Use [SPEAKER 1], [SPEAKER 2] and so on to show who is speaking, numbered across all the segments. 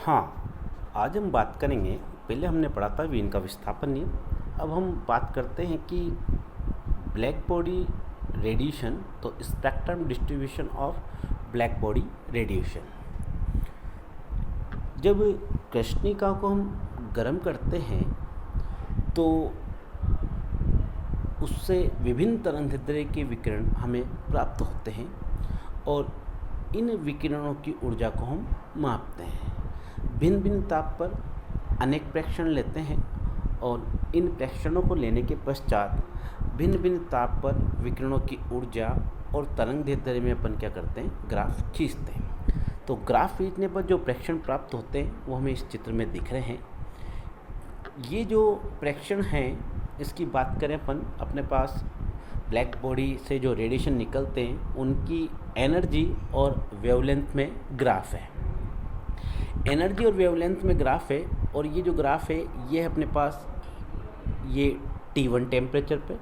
[SPEAKER 1] हाँ, आज हम बात करेंगे। पहले हमने पढ़ा था वीन का विस्थापन नियम। अब हम बात करते हैं कि ब्लैक बॉडी रेडिएशन, तो spectrum distribution of black body radiation. जब कृष्णिका को हम गर्म करते हैं तो उससे विभिन्न तरंगदैर्ध्य के विकिरण हमें प्राप्त होते हैं और इन विकिरणों की ऊर्जा को हम मापते हैं। भिन्न भिन्न ताप पर अनेक प्रेक्षण लेते हैं और इन प्रेक्षणों को लेने के पश्चात भिन्न भिन्न ताप पर विकिरणों की ऊर्जा और तरंगदैर्ध्य में अपन क्या करते हैं, ग्राफ खींचते हैं। तो ग्राफ खींचने पर जो प्रेक्षण प्राप्त होते हैं वो हमें इस चित्र में दिख रहे हैं। ये जो प्रेक्षण हैं इसकी बात करें अपन, अपने पास ब्लैक बॉडी से जो रेडिएशन निकलते हैं उनकी एनर्जी और वेवलेंथ में ग्राफ है। एनर्जी और वेवलेंथ में ग्राफ है और ये जो ग्राफ है ये है अपने पास ये T1 टेम्परेचर पे।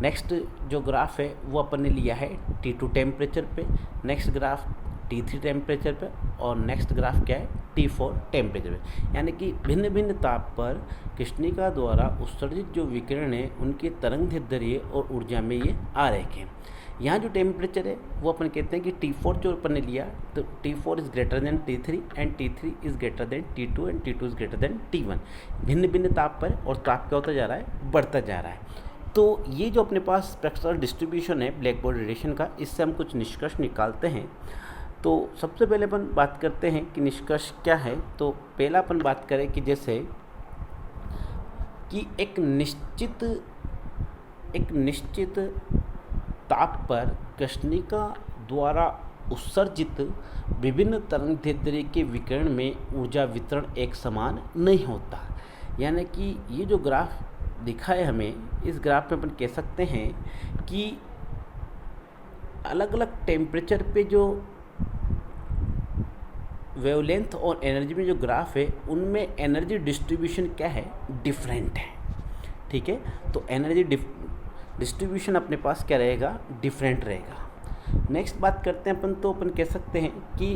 [SPEAKER 1] नेक्स्ट जो ग्राफ है वो अपन ने लिया है T2 टेम्परेचर पे। नेक्स्ट ग्राफ T3 टेम्परेचर पे और नेक्स्ट ग्राफ क्या है, T4 टेम्परेचर पे। यानी कि भिन्न भिन्न ताप पर कृष्णिका द्वारा उत्सर्जित जो विकिरण है उनके तरंगदैर्ध्य और ऊर्जा में ये आ रहे हैं। यहाँ जो टेम्परेचर है वो अपन कहते हैं कि T4 जो अपन ने लिया तो T4 is greater than T3 and T3 is greater than T2 and T2 is greater than T1। भिन्न भिन्न ताप पर और ताप क्या होता जा रहा है, बढ़ता जा रहा है। तो ये जो अपने पास स्पेक्ट्रल डिस्ट्रीब्यूशन है ब्लैक बॉडी रेडिएशन का, इससे हम कुछ निष्कर्ष निकालते हैं। तो सबसे पहले अपन बात करते हैं कि निष्कर्ष क्या है। तो पहला अपन बात करें कि जैसे कि एक निश्चित ताप पर कृष्णिका द्वारा उत्सर्जित विभिन्न तरंगदैर्ध्य के विकिरण में ऊर्जा वितरण एक समान नहीं होता। यानी कि ये जो ग्राफ दिखा है हमें, इस ग्राफ में अपन कह सकते हैं कि अलग अलग टेम्परेचर पे जो वेवलेंथ और एनर्जी में जो ग्राफ है उनमें एनर्जी डिस्ट्रीब्यूशन क्या है, डिफरेंट है। ठीक है, तो एनर्जी डिस्ट्रीब्यूशन अपने पास क्या रहेगा, डिफरेंट रहेगा। नेक्स्ट बात करते हैं अपन, तो अपन कह सकते हैं कि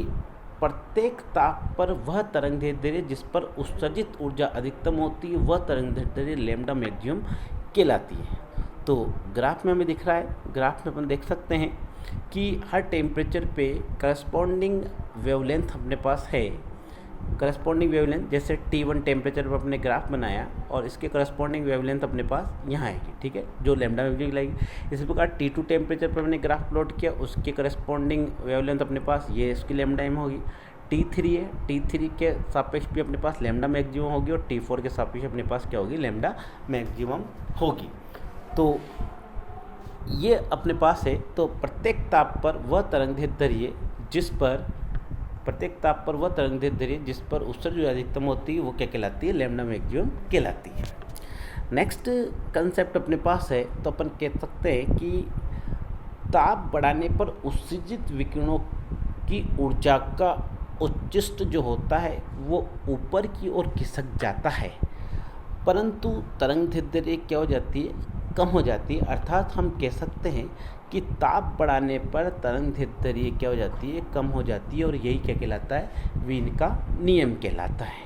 [SPEAKER 1] प्रत्येक ताप पर वह तरंगदैर्ध्य जिस पर उत्सर्जित ऊर्जा अधिकतम होती है वह तरंगदैर्ध्य लैम्ब्डा मैक्सिमम कहलाती है। तो ग्राफ में हमें दिख रहा है, ग्राफ में अपन देख सकते हैं कि हर टेम्परेचर पे करस्पॉन्डिंग वेवलेंथ अपने पास है। करस्पॉन्डिंग वेवलेंथ जैसे T1 टेम्परेचर पर अपने ग्राफ बनाया और इसके करस्पॉन्डिंग वेवलेंथ अपने पास यहाँ आएगी, ठीक है, जो लैम्ब्डा मैक्सिमम लगेगी। इसी प्रकार T2 टेम्परेचर पर हमने ग्राफ प्लॉट किया, उसके करस्पॉन्डिंग वेवलेंथ अपने पास ये इसकी लैम्ब्डा एम होगी। T3 है, T3 के सापेक्ष भी अपने पास लैम्ब्डा मैक्सिमम होगी और T4 के सापेक्ष अपने पास क्या होगी, लैम्ब्डा मैक्सिमम होगी। तो ये अपने पास है। तो प्रत्येक ताप पर वह तरंगदैर्ध्य जिस पर उत्सर्जन अधिकतम होती है वो क्या कहलाती है, लैम्ब्डा मैक्सिमम कहलाती है। नेक्स्ट कंसेप्ट अपने पास है, तो अपन कह सकते हैं कि ताप बढ़ाने पर उत्सर्जित विकिरणों की ऊर्जा का उच्चिष्ट जो होता है वो ऊपर की ओर खिसक जाता है, परंतु तरंगदैर्ध्य क्या हो जाती है, कम हो जाती है। अर्थात हम कह सकते हैं कि ताप बढ़ाने पर तरंगदैर्ध्य क्या हो जाती है, कम हो जाती है और यही क्या कहलाता है, वीन का नियम कहलाता है।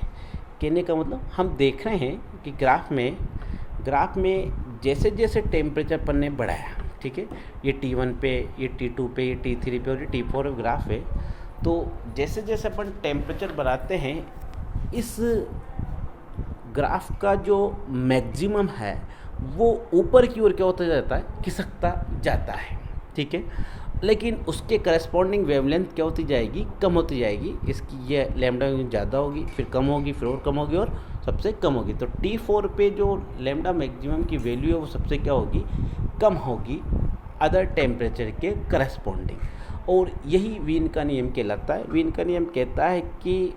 [SPEAKER 1] कहने का मतलब हम देख रहे हैं कि ग्राफ में जैसे जैसे टेम्परेचर पर ने बढ़ाया, ठीक है, ये T1 पे, ये T2 पे, ये T3 पे और ये T4 ग्राफ है। तो जैसे जैसे अपन टेम्परेचर बढ़ाते हैं इस ग्राफ का जो मैक्सिमम है वो ऊपर की ओर क्या होता जाता है, खिसकता जाता है, ठीक है। लेकिन उसके करस्पॉन्डिंग वेवलेंथ क्या होती जाएगी, कम होती जाएगी। इसकी ये लैम्ब्डा ज़्यादा होगी, फिर कम होगी, फिर और कम होगी और सबसे कम होगी। तो T4 पे जो लैम्ब्डा मैक्सिमम की वैल्यू है वो सबसे क्या होगी, कम होगी अदर टेम्परेचर के करस्पॉन्डिंग। और यही वीन का नियम कहलाता है। वीन का नियम कहता है कि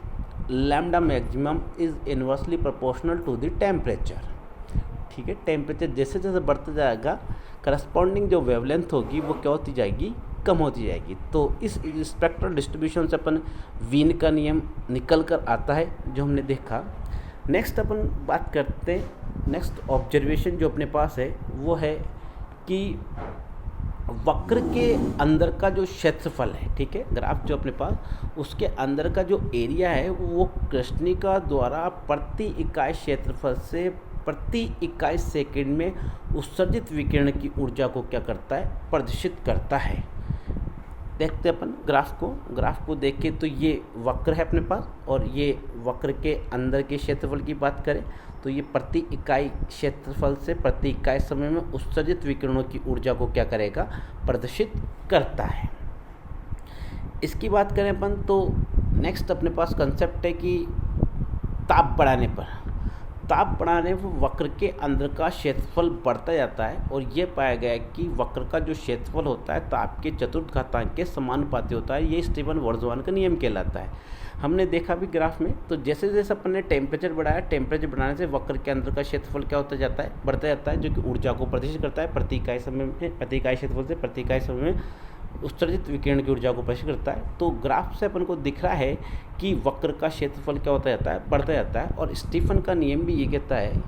[SPEAKER 1] lambda maximum is inversely proportional to the temperature. ठीक है, टेम्परेचर जैसे जैसे बढ़ता जाएगा करस्पॉन्डिंग जो वेवलेंथ होगी वो क्या होती जाएगी, कम होती जाएगी। तो इस स्पेक्ट्रल डिस्ट्रीब्यूशन से अपन वीन का नियम निकल कर आता है जो हमने देखा। नेक्स्ट अपन बात करते हैं, नेक्स्ट ऑब्जर्वेशन जो अपने पास है वो है कि वक्र के अंदर का जो क्षेत्रफल है, ठीक है, ग्राफ जो अपने पास, उसके अंदर का जो एरिया है वो कृष्णिका द्वारा प्रति इकाई क्षेत्रफल से प्रति इकाई सेकंड में उत्सर्जित विकिरण की ऊर्जा को क्या करता है, प्रदर्शित करता है। देखते हैं अपन ग्राफ को देख के, तो ये वक्र है अपने पास, और ये वक्र के अंदर के क्षेत्रफल की बात करें तो ये प्रति इकाई क्षेत्रफल से प्रति इकाई समय में उत्सर्जित विकिरणों की ऊर्जा को क्या करेगा, प्रदर्शित करता है। इसकी बात करें अपन तो नेक्स्ट अपने पास कंसेप्ट है कि ताप बढ़ाने पर वक्र के अंदर का क्षेत्रफल बढ़ता जाता है, और ये पाया गया है कि वक्र का जो क्षेत्रफल होता है ताप के चतुर्थ घातांक के समानुपाती होता है। ये स्टीफन बोल्ट्जमान का नियम कहलाता है। हमने देखा भी ग्राफ में, तो जैसे जैसे अपन ने टेम्परेचर बढ़ाया, टेम्परेचर बढ़ाने से वक्र के अंदर का क्षेत्रफल क्या होता जाता है, बढ़ता जाता है, जो कि ऊर्जा को प्रदर्शित करता है प्रति इकाई समय में, प्रति इकाई क्षेत्रफल से प्रति इकाई समय में उत्सर्जित विकिरण की ऊर्जा को प्रदर्शित करता है। तो ग्राफ से अपन को दिख रहा है कि वक्र का क्षेत्रफल क्या होता जाता है, बढ़ता जाता है। और स्टीफन का नियम भी ये कहता है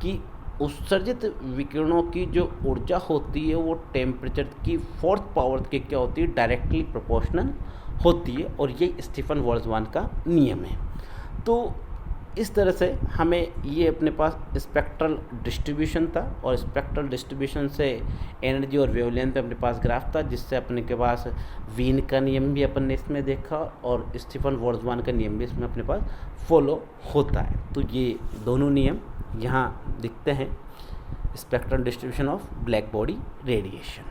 [SPEAKER 1] कि उत्सर्जित विकिरणों की जो ऊर्जा होती है वो टेम्परेचर की फोर्थ पावर के क्या होती है, डायरेक्टली प्रोपोर्शनल होती है, और ये स्टीफन बोल्ट्जमान का नियम है। तो इस तरह से हमें ये अपने पास स्पेक्ट्रल डिस्ट्रीब्यूशन था, और स्पेक्ट्रल डिस्ट्रीब्यूशन से एनर्जी और वेवलेंथ पे अपने पास ग्राफ था, जिससे अपने के पास वीन का नियम भी अपन ने इसमें देखा, और स्टीफन बोल्ट्जमान का नियम भी इसमें अपने पास फॉलो होता है। तो ये दोनों नियम यहाँ दिखते हैं, spectral distribution of black body radiation.